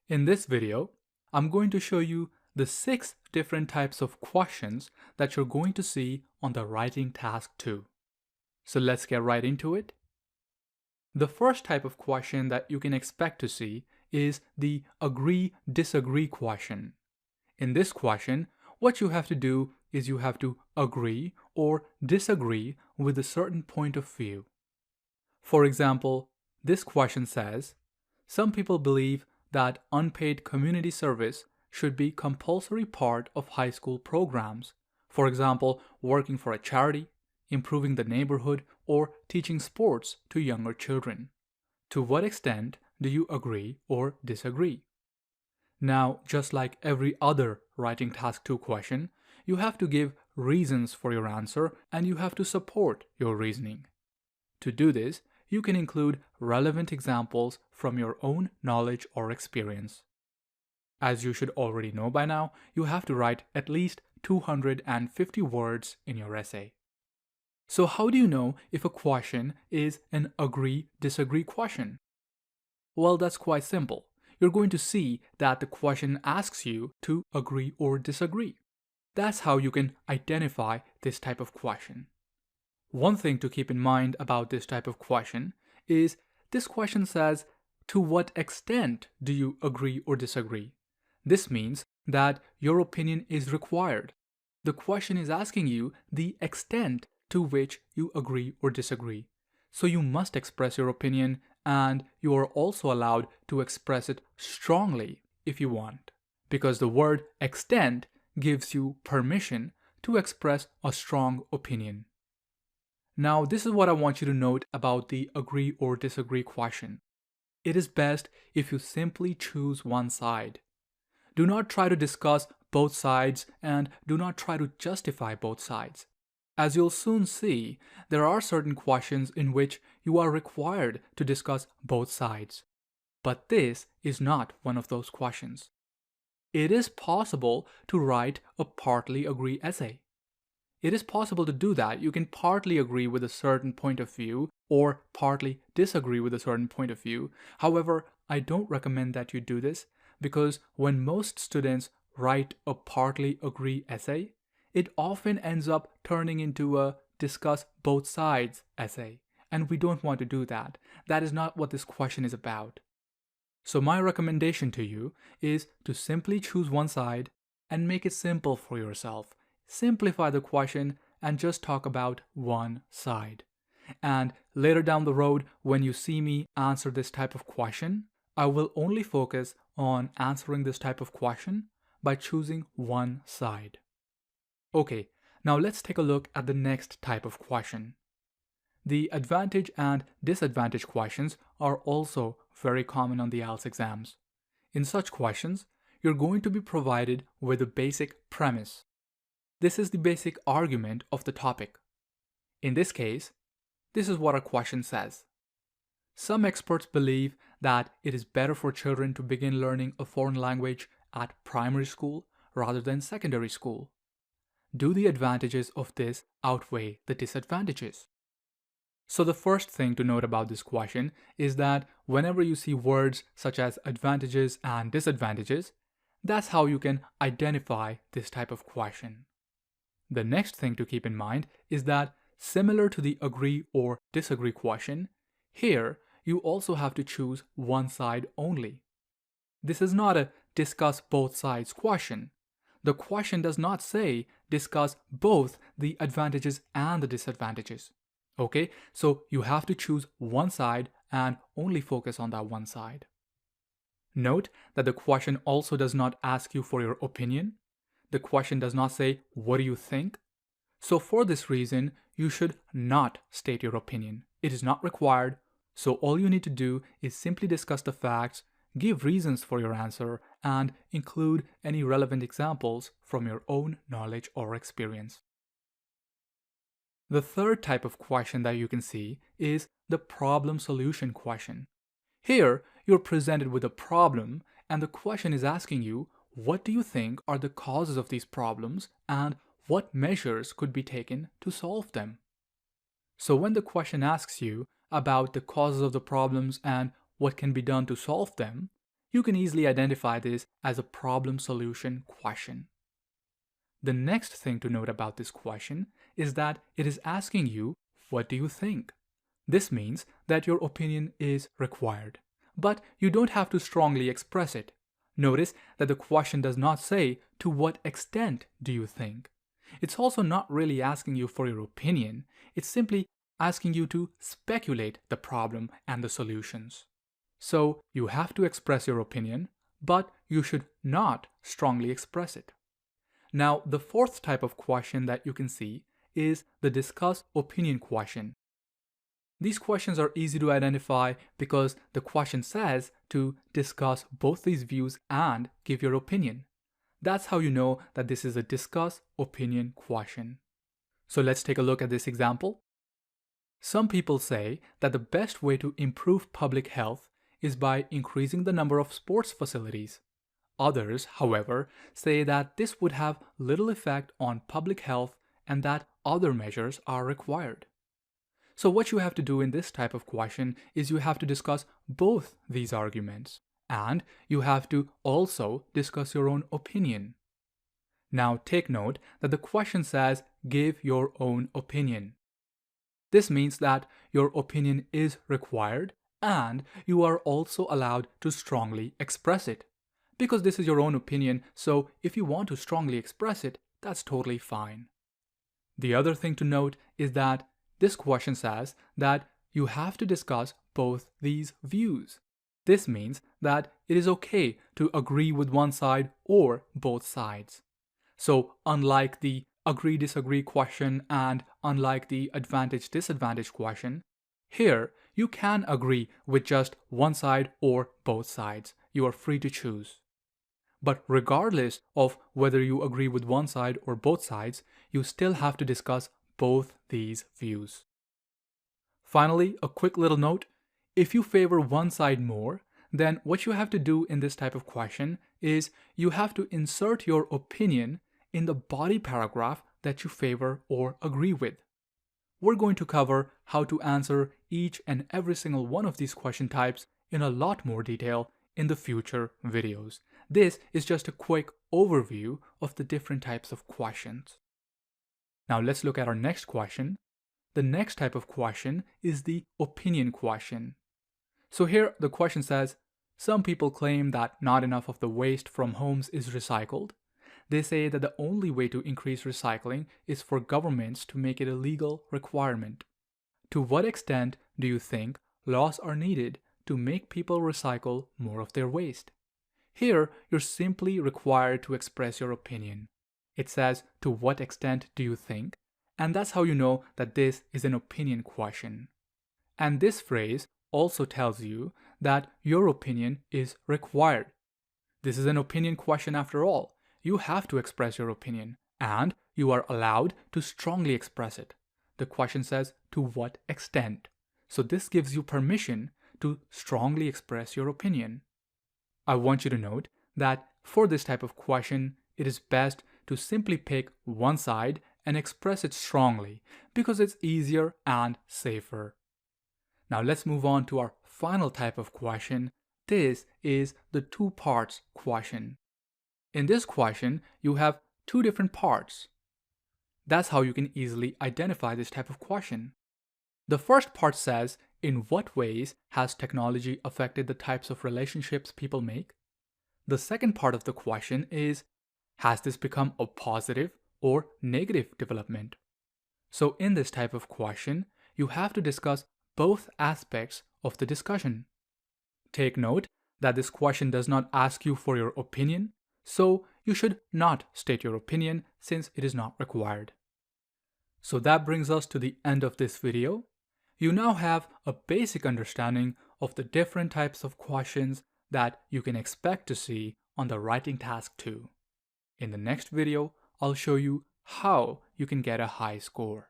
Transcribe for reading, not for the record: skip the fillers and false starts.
In this video, I'm going to show you the 6 different types of questions that you're going to see on the writing task 2. So let's get right into it. The first type of question that you can expect to see is the agree-disagree question. In this question, what you have to do is you have to agree or disagree with a certain point of view. For example, this question says, some people believe that unpaid community service should be compulsory part of high school programs. For example, working for a charity, improving the neighborhood, or teaching sports to younger children. To what extent do you agree or disagree? Now, just like every other writing task 2 question, you have to give reasons for your answer and you have to support your reasoning. To do this, you can include relevant examples from your own knowledge or experience. As you should already know by now, you have to write at least 250 words in your essay. So how do you know if a question is an agree-disagree question? Well, that's quite simple. You're going to see that the question asks you to agree or disagree. That's how you can identify this type of question. One thing to keep in mind about this type of question is this question says, to what extent do you agree or disagree? This means that your opinion is required. The question is asking you the extent to which you agree or disagree. So you must express your opinion, and you are also allowed to express it strongly if you want, because the word extent gives you permission to express a strong opinion. Now, this is what I want you to note about the agree or disagree question. It is best if you simply choose one side. Do not try to discuss both sides and do not try to justify both sides. As you'll soon see, there are certain questions in which you are required to discuss both sides. But this is not one of those questions. It is possible to write a partly agree essay. It is possible to do that. You can partly agree with a certain point of view or partly disagree with a certain point of view. However, I don't recommend that you do this because when most students write a partly agree essay, it often ends up turning into a discuss both sides essay. And we don't want to do that. That is not what this question is about. So my recommendation to you is to simply choose one side and make it simple for yourself. Simplify the question and just talk about one side. And later down the road, when you see me answer this type of question, I will only focus on answering this type of question by choosing one side. Okay, now let's take a look at the next type of question. The advantage and disadvantage questions are also very common on the IELTS exams. In such questions, you're going to be provided with a basic premise. This is the basic argument of the topic. In this case, this is what our question says. Some experts believe that it is better for children to begin learning a foreign language at primary school rather than secondary school. Do the advantages of this outweigh the disadvantages? So the first thing to note about this question is that whenever you see words such as advantages and disadvantages, that's how you can identify this type of question. The next thing to keep in mind is that, similar to the agree or disagree question, here you also have to choose one side only. This is not a discuss both sides question. The question does not say discuss both the advantages and the disadvantages. Okay, so you have to choose one side and only focus on that one side. Note that the question also does not ask you for your opinion. The question does not say, what do you think? So for this reason, you should not state your opinion. It is not required. So all you need to do is simply discuss the facts, give reasons for your answer, and include any relevant examples from your own knowledge or experience. The third type of question that you can see is the problem solution question. Here, you're presented with a problem, and the question is asking you, what do you think are the causes of these problems and what measures could be taken to solve them? So when the question asks you about the causes of the problems and what can be done to solve them, You can easily identify this as a problem solution question. The next thing to note about this question is that it is asking you, what do you think? This means that your opinion is required, but you don't have to strongly express it. Notice that the question does not say, to what extent do you think? It's also not really asking you for your opinion, it's simply asking you to speculate the problem and the solutions. So you have to express your opinion, but you should not strongly express it. Now, the fourth type of question that you can see is the discuss opinion question. These questions are easy to identify because the question says to discuss both these views and give your opinion. That's how you know that this is a discuss opinion question. So let's take a look at this example. Some people say that the best way to improve public health is by increasing the number of sports facilities. Others, however, say that this would have little effect on public health and that other measures are required. So what you have to do in this type of question is you have to discuss both these arguments, and you have to also discuss your own opinion. Now take note that the question says, give your own opinion. This means that your opinion is required and you are also allowed to strongly express it. Because this is your own opinion, so if you want to strongly express it, that's totally fine. The other thing to note is that this question says that you have to discuss both these views. This means that it is okay to agree with one side or both sides. So unlike the agree-disagree question and unlike the advantage-disadvantage question, here you can agree with just one side or both sides. You are free to choose. But regardless of whether you agree with one side or both sides, you still have to discuss both these views. Finally, a quick little note. If you favor one side more, then what you have to do in this type of question is you have to insert your opinion in the body paragraph that you favor or agree with. We're going to cover how to answer each and every single one of these question types in a lot more detail in the future videos. This is just a quick overview of the different types of questions. Now let's look at our next question. The next type of question is the opinion question. So here the question says, some people claim that not enough of the waste from homes is recycled. They say that the only way to increase recycling is for governments to make it a legal requirement. To what extent do you think laws are needed to make people recycle more of their waste? Here, you're simply required to express your opinion. It says, to what extent do you think? And that's how you know that this is an opinion question. And this phrase also tells you that your opinion is required. This is an opinion question after all. You have to express your opinion, and you are allowed to strongly express it. The question says, to what extent? So this gives you permission to strongly express your opinion. I want you to note that for this type of question, it is best to simply pick one side and express it strongly because it's easier and safer. Now let's move on to our final type of question. This is the two parts question. In this question, you have two different parts. That's how you can easily identify this type of question. The first part says, in what ways has technology affected the types of relationships people make? The second part of the question is, has this become a positive or negative development? So in this type of question, you have to discuss both aspects of the discussion. Take note that this question does not ask you for your opinion, so you should not state your opinion since it is not required. So that brings us to the end of this video. You now have a basic understanding of the different types of questions that you can expect to see on the writing task 2. In the next video, I'll show you how you can get a high score.